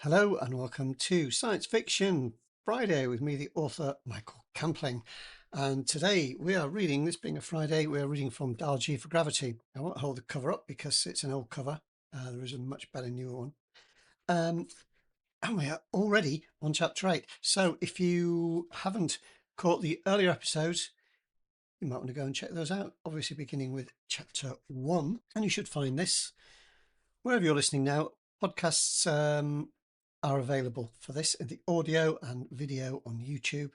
Hello and welcome to Science Fiction Friday with me, the author Michael Campling. And today we are reading, this being a Friday, we are reading from Dial G for Gravity. I won't hold the cover up because it's an old cover. There is a much better newer one. And we are already on chapter 8. So if you haven't caught the earlier episodes, you might want to go and check those out. Obviously beginning with chapter 1. And you should find this wherever you're listening now. Podcasts are available for this in the audio and video on YouTube.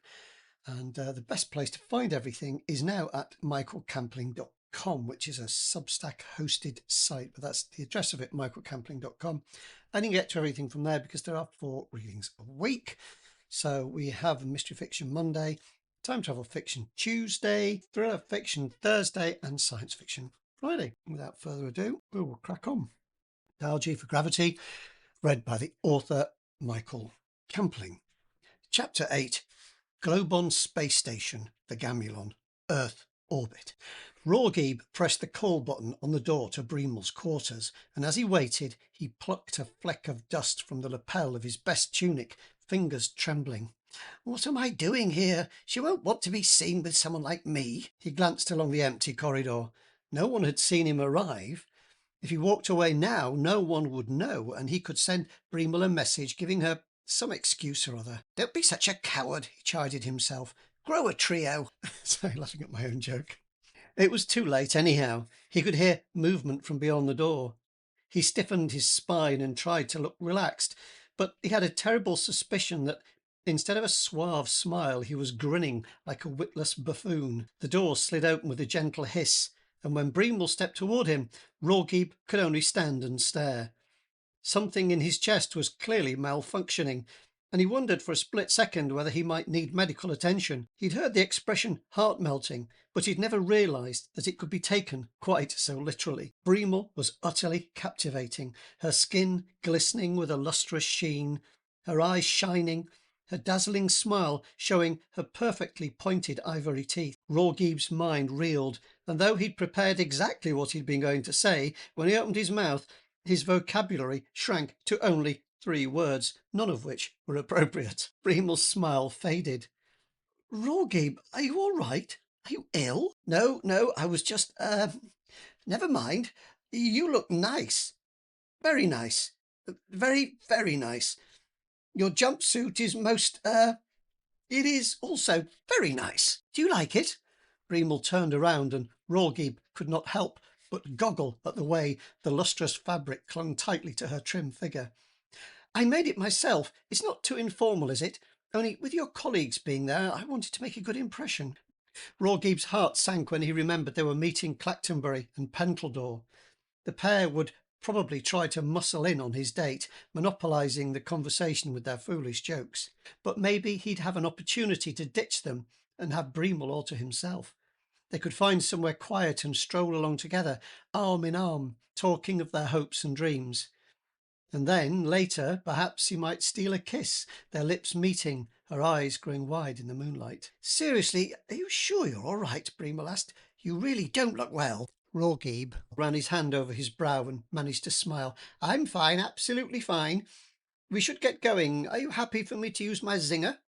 And the best place to find everything is now at michaelcampling.com, which is a Substack hosted site. But that's the address of it, michaelcampling.com. And you can get to everything from there because there are 4 readings a week. So we have Mystery Fiction Monday, Time Travel Fiction Tuesday, Thriller Fiction Thursday, and Science Fiction Friday. Without further ado, we will crack on. Dial G for Gravity, read by the author Michael Campling. Chapter 8, Globon Space Station, the Gamulon, Earth Orbit. Rawgeeb pressed the call button on the door to Bremel's quarters, and as he waited, he plucked a fleck of dust from the lapel of his best tunic, fingers trembling. What am I doing here? She won't want to be seen with someone like me. He glanced along the empty corridor. No one had seen him arrive. If he walked away now, no one would know, and he could send Bremel a message giving her some excuse or other. Don't be such a coward, he chided himself. Grow a trio. Sorry, laughing at my own joke. It was too late anyhow. He could hear movement from beyond the door. He stiffened his spine and tried to look relaxed, but he had a terrible suspicion that instead of a suave smile, he was grinning like a witless buffoon. The door slid open with a gentle hiss, and when Bremel stepped toward him, Rawgeeb could only stand and stare. Something in his chest was clearly malfunctioning, and he wondered for a split second whether he might need medical attention. He'd heard the expression heart-melting, but he'd never realised that it could be taken quite so literally. Bremel was utterly captivating, her skin glistening with a lustrous sheen, her eyes shining, her dazzling smile showing her perfectly pointed ivory teeth. Rawgeeb's mind reeled, and though he'd prepared exactly what he'd been going to say, when he opened his mouth, his vocabulary shrank to only 3 words, none of which were appropriate. Bremel's smile faded. Rawgeeb, are you all right? Are you ill? No, I was just, never mind. You look nice. Very nice. Very, very nice. Your jumpsuit is most, it is also very nice. Do you like it? Bremel turned around and Rawgeeb could not help but goggle at the way the lustrous fabric clung tightly to her trim figure. I made it myself. It's not too informal, is it? Only with your colleagues being there, I wanted to make a good impression. Rawgeeb's heart sank when he remembered they were meeting Clactonbury and Pentledore. The pair would probably try to muscle in on his date, monopolising the conversation with their foolish jokes. But maybe he'd have an opportunity to ditch them and have Bremel all to himself. They could find somewhere quiet and stroll along together, arm in arm, talking of their hopes and dreams. And then, later, perhaps he might steal a kiss, their lips meeting, her eyes growing wide in the moonlight. Seriously, are you sure you're all right? Bremel asked. You really don't look well. Rawgeeb ran his hand over his brow and managed to smile. I'm fine, absolutely fine. We should get going. Are you happy for me to use my zinger?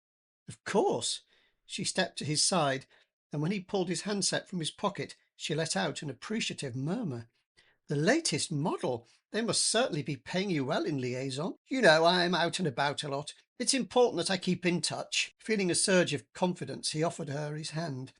Of course. She stepped to his side, and when he pulled his handset from his pocket, she let out an appreciative murmur. The latest model. They must certainly be paying you well in liaison. You know, I'm out and about a lot. It's important that I keep in touch. Feeling a surge of confidence, he offered her his hand.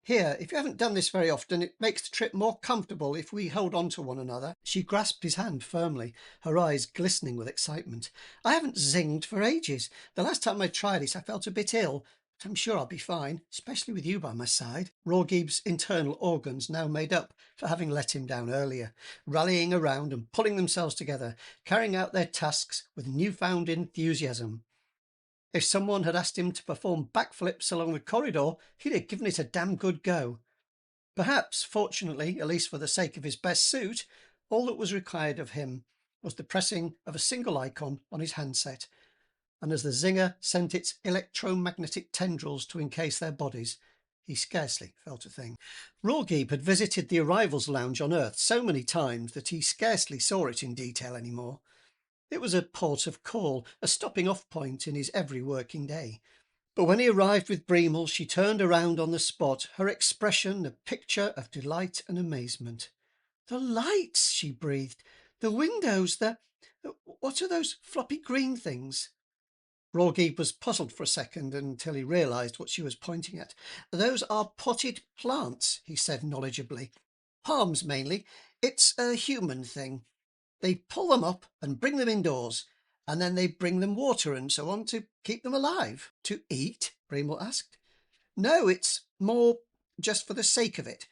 Here, if you haven't done this very often, it makes the trip more comfortable if we hold on to one another. She grasped his hand firmly, her eyes glistening with excitement. I haven't zinged for ages. The last time I tried it, I felt a bit ill. But I'm sure I'll be fine, especially with you by my side. Rawgeeb's internal organs now made up for having let him down earlier, rallying around and pulling themselves together, carrying out their tasks with newfound enthusiasm. If someone had asked him to perform backflips along the corridor, he'd have given it a damn good go. Perhaps, fortunately, at least for the sake of his best suit, all that was required of him was the pressing of a single icon on his handset, and as the zinger sent its electromagnetic tendrils to encase their bodies, he scarcely felt a thing. Rawgeeb had visited the arrivals lounge on Earth so many times that he scarcely saw it in detail anymore. It was a port of call, a stopping-off point in his every working day. But when he arrived with Bremel, she turned around on the spot, her expression a picture of delight and amazement. "The lights," she breathed. "The windows, what are those floppy green things?" Rawgeeb was puzzled for a second until he realized what she was pointing at. "Those are potted plants," he said knowledgeably. "Palms mainly. It's a human thing. They pull them up and bring them indoors, and then they bring them water and so on to keep them alive." "To eat?" Bremel asked. "No, it's more just for the sake of it.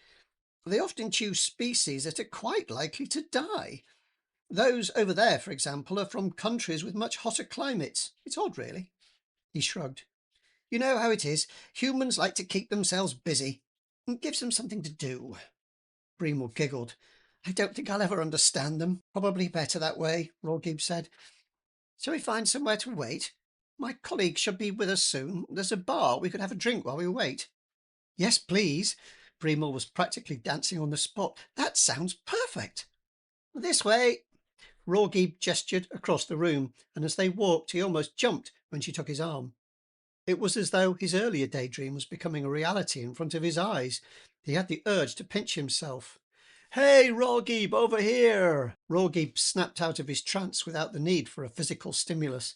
They often choose species that are quite likely to die. Those over there, for example, are from countries with much hotter climates. It's odd, really." He shrugged. "You know how it is. Humans like to keep themselves busy. It gives them something to do." Bremel giggled. "I don't think I'll ever understand them. Probably better that way," Rawgeeb said. "Shall we find somewhere to wait? My colleague should be with us soon. There's a bar. We could have a drink while we wait." "Yes, please." Bremel was practically dancing on the spot. "That sounds perfect." "This way." Rawgeeb gestured across the room, and as they walked, he almost jumped when she took his arm. It was as though his earlier daydream was becoming a reality in front of his eyes. He had the urge to pinch himself. "Hey, Rawgeeb, over here!" Rawgeeb snapped out of his trance without the need for a physical stimulus.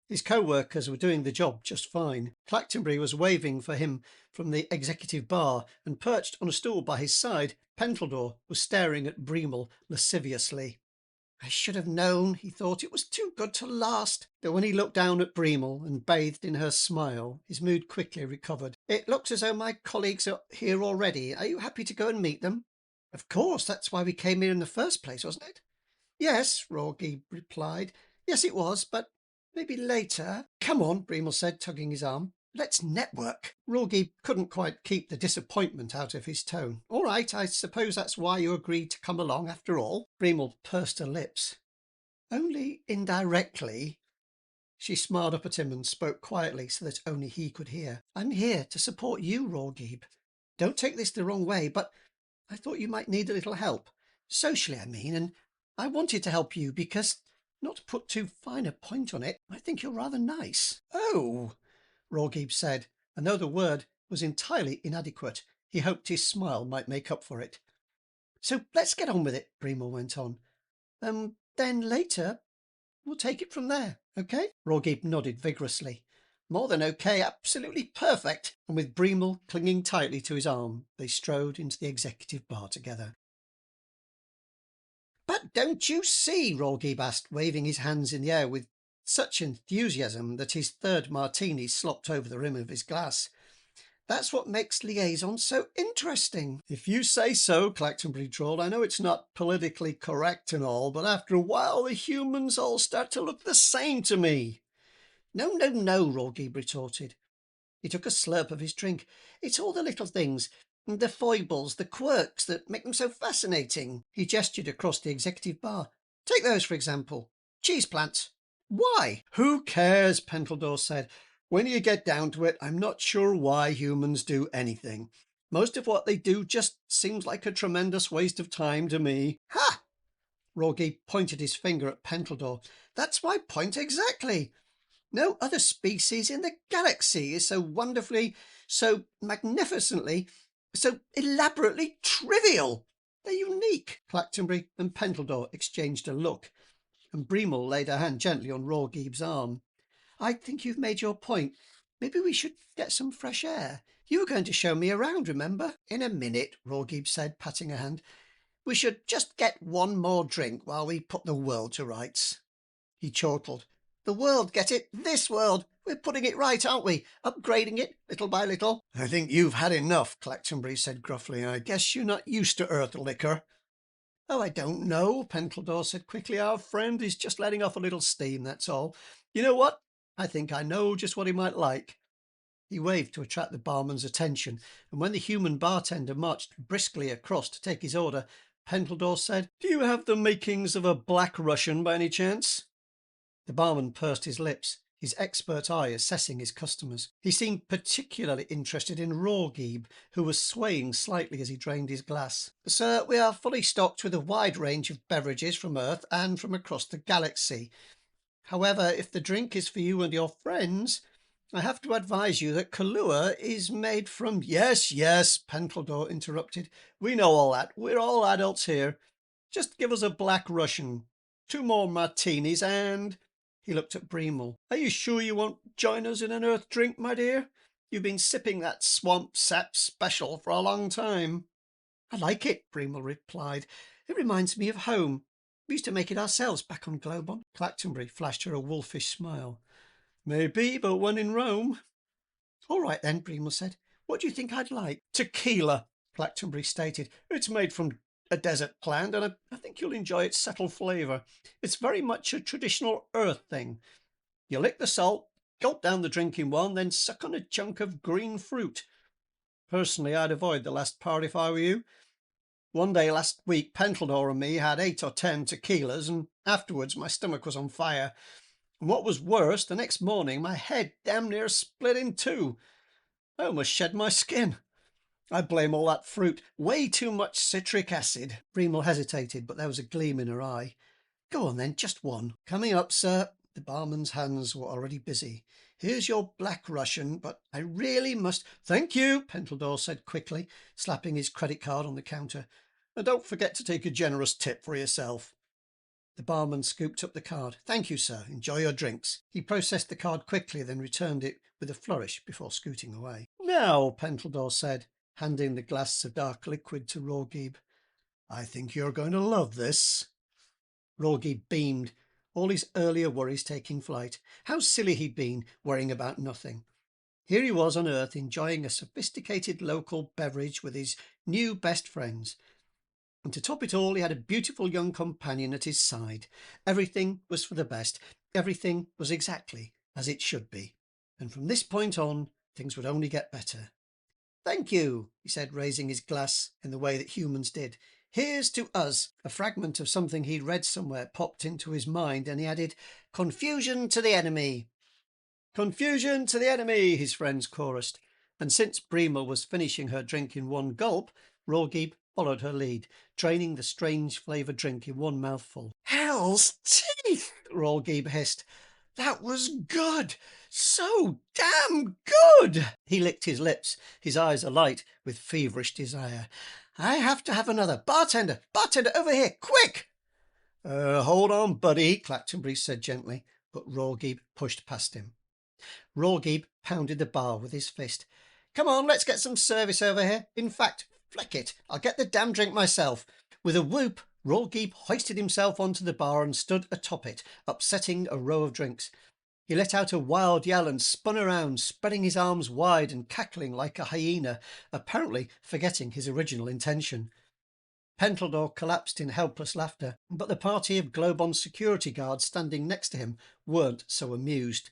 His co-workers were doing the job just fine. Clactonbury was waving for him from the executive bar, and perched on a stool by his side, Pentledore was staring at Bremel lasciviously. "I should have known," he thought. "It was too good to last." But when he looked down at Bremel and bathed in her smile, his mood quickly recovered. "It looks as though my colleagues are here already. Are you happy to go and meet them?" "Of course, that's why we came here in the first place, wasn't it?" "Yes," Rawgeeb replied. "Yes, it was, but maybe later." "Come on," Bremel said, tugging his arm. "Let's network." Rawgeeb couldn't quite keep the disappointment out of his tone. "All right, I suppose that's why you agreed to come along after all." Bremel pursed her lips. "Only indirectly." She smiled up at him and spoke quietly so that only he could hear. "I'm here to support you, Rawgeeb. Don't take this the wrong way, but I thought you might need a little help. Socially, I mean, and I wanted to help you because, not to put too fine a point on it, I think you're rather nice." "Oh," Rawgeeb said, and though the word was entirely inadequate, he hoped his smile might make up for it. "So let's get on with it," Bremel went on. Then later, we'll take it from there, okay?" Rawgeeb nodded vigorously. "More than okay, absolutely perfect." And with Bremel clinging tightly to his arm, they strode into the executive bar together. "But don't you see?" Rawgeeb asked, waving his hands in the air with such enthusiasm that his third martini slopped over the rim of his glass. "That's what makes liaison so interesting." "If you say so," Clactonbury drawled. "I know it's not politically correct and all, but after a while the humans all start to look the same to me." No, Rawgeeb retorted. He took a slurp of his drink. "It's all the little things, the foibles, the quirks that make them so fascinating." He gestured across the executive bar. "Take those, for example. Cheese plants. Why?" "Who cares?" Pentledore said. "When you get down to it, I'm not sure why humans do anything. Most of what they do just seems like a tremendous waste of time to me." "Ha!" Rawgeeb pointed his finger at Pentledore. "That's my point exactly. No other species in the galaxy is so wonderfully, so magnificently, so elaborately trivial. They're unique." Clactonbury and Pentledore exchanged a look, and Bremel laid her hand gently on Rawgeeb's arm. "I think you've made your point. Maybe we should get some fresh air. You were going to show me around, remember?" "In a minute," Rawgeeb said, patting her hand. "We should just get one more drink while we put the world to rights." He chortled. "The world, get it? This world. We're putting it right, aren't we? Upgrading it, little by little." "I think you've had enough," Clactonbury said gruffly. "I guess you're not used to Earth liquor." "Oh, I don't know," Pentledore said quickly. "Our friend is just letting off a little steam, that's all. You know what? I think I know just what he might like." He waved to attract the barman's attention, and when the human bartender marched briskly across to take his order, Pentledore said, "Do you have the makings of a Black Russian by any chance?" The barman pursed his lips, his expert eye assessing his customers. He seemed particularly interested in Rawgeeb, who was swaying slightly as he drained his glass. "Sir, we are fully stocked with a wide range of beverages from Earth and from across the galaxy. However, if the drink is for you and your friends, I have to advise you that Kahlua is made from—" "Yes, yes," Pentledore interrupted. "We know all that. We're all adults here. Just give us a Black Russian, 2 more martinis, and—" He looked at Bremel. "Are you sure you won't join us in an earth drink, my dear? You've been sipping that swamp sap special for a long time." "I like it," Bremel replied. "It reminds me of home. We used to make it ourselves back on Globon." Clactonbury flashed her a wolfish smile. "Maybe, but when in Rome—" "All right then," Bremel said. "What do you think I'd like?" "Tequila," Clactonbury stated. "It's made from a desert plant, and I think you'll enjoy its subtle flavour. It's very much a traditional earth thing. You lick the salt, gulp down the drink in one, then suck on a chunk of green fruit. Personally, I'd avoid the last part if I were you. One day last week, Pentledore and me had 8 or 10 tequilas, and afterwards my stomach was on fire. And what was worse, the next morning my head damn near split in two. I almost shed my skin. I blame all that fruit. Way too much citric acid." Bremel hesitated, but there was a gleam in her eye. "Go on then, just one." "Coming up, sir." The barman's hands were already busy. "Here's your Black Russian, but I really must—" "Thank you," Pentledore said quickly, slapping his credit card on the counter. "And don't forget to take a generous tip for yourself." The barman scooped up the card. "Thank you, sir. Enjoy your drinks." He processed the card quickly, then returned it with a flourish before scooting away. "Now," Pentledore said, handing the glass of dark liquid to Rawgeeb, "I think you're going to love this." Rawgeeb beamed, all his earlier worries taking flight. How silly he'd been, worrying about nothing. Here he was on Earth, enjoying a sophisticated local beverage with his new best friends. And to top it all, he had a beautiful young companion at his side. Everything was for the best. Everything was exactly as it should be. And from this point on, things would only get better. "Thank you," he said, raising his glass in the way that humans did. "Here's to us." A fragment of something he'd read somewhere popped into his mind, and he added, "Confusion to the enemy." "Confusion to the enemy," his friends chorused. And since Bremel was finishing her drink in one gulp, Rawgeeb followed her lead, draining the strange flavoured drink in one mouthful. "Hell's teeth!" Rawgeeb hissed. "That was good! So damn good!" He licked his lips, his eyes alight with feverish desire. "I have to have another. Bartender! Bartender, over here! Quick!" Hold on, buddy," Clactonbury said gently, but Rawgeeb pushed past him. Rawgeeb pounded the bar with his fist. "Come on, let's get some service over here. In fact, flick it, I'll get the damn drink myself." With a whoop, Rawgeeb hoisted himself onto the bar and stood atop it, upsetting a row of drinks. He let out a wild yell and spun around, spreading his arms wide and cackling like a hyena, apparently forgetting his original intention. Pentledore collapsed in helpless laughter, but the party of Globon's security guards standing next to him weren't so amused.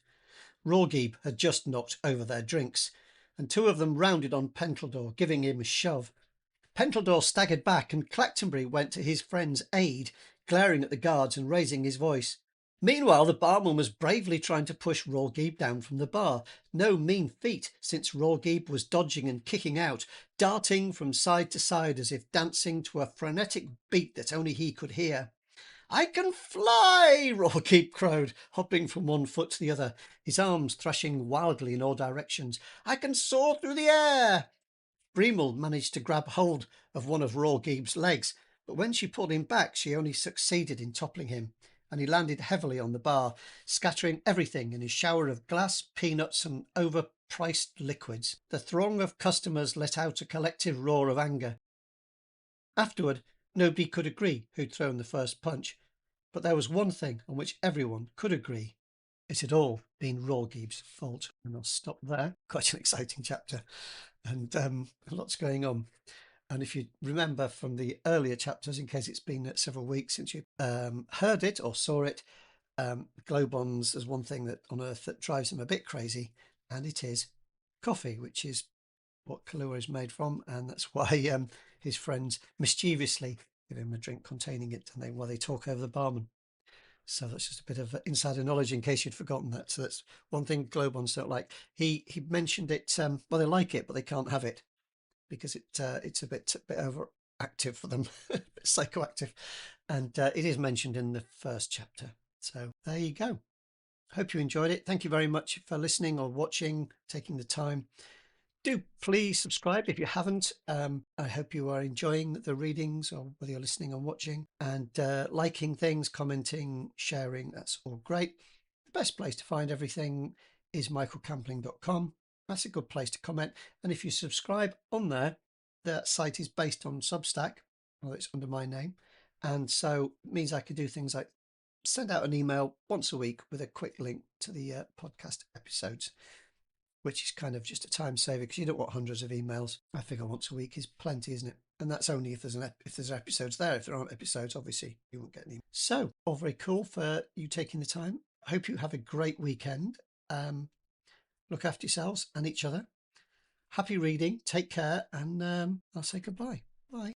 Rawgeeb had just knocked over their drinks, and 2 of them rounded on Pentledore, giving him a shove. Pentledore staggered back, and Clactonbury went to his friend's aid, glaring at the guards and raising his voice. Meanwhile, the barman was bravely trying to push Rawgeeb down from the bar. No mean feat, since Rawgeeb was dodging and kicking out, darting from side to side as if dancing to a frenetic beat that only he could hear. "I can fly!" Rawgeeb crowed, hopping from one foot to the other, his arms thrashing wildly in all directions. "I can soar through the air!" Bremel managed to grab hold of one of Rawgeeb's legs, but when she pulled him back, she only succeeded in toppling him, and he landed heavily on the bar, scattering everything in a shower of glass, peanuts, and overpriced liquids. The throng of customers let out a collective roar of anger. Afterward, nobody could agree who'd thrown the first punch, but there was one thing on which everyone could agree. It had all been Rawgeeb's fault. And I'll stop there. Quite an exciting chapter, and lots going on. And if you remember from the earlier chapters, in case it's been several weeks since you heard it or saw it, Globons is one thing that on Earth that drives him a bit crazy, and it is coffee, which is what Kahlua is made from, and that's why his friends mischievously give him a drink containing it, and while they talk over the barman. So that's just a bit of insider knowledge in case you'd forgotten that. So that's one thing Globons don't like. He mentioned it. Well, they like it, but they can't have it because it's a bit overactive for them, a bit psychoactive, and it is mentioned in the first chapter. So there you go. Hope you enjoyed it. Thank you very much for listening or watching, taking the time. Do please subscribe if you haven't. I hope you are enjoying the readings, or whether you're listening or watching, and liking things, commenting, sharing. That's all great. The best place to find everything is michaelcampling.com. That's a good place to comment. And if you subscribe on there, the site is based on Substack, well, it's under my name. And so it means I can do things like send out an email once a week with a quick link to the podcast episodes, which is kind of just a time saver because you don't want hundreds of emails. I figure once a week is plenty, isn't it? And that's only if there's episodes there. If there aren't episodes, obviously you won't get any. So, all very cool for you taking the time. I hope you have a great weekend. Look after yourselves and each other. Happy reading. Take care, and I'll say goodbye. Bye.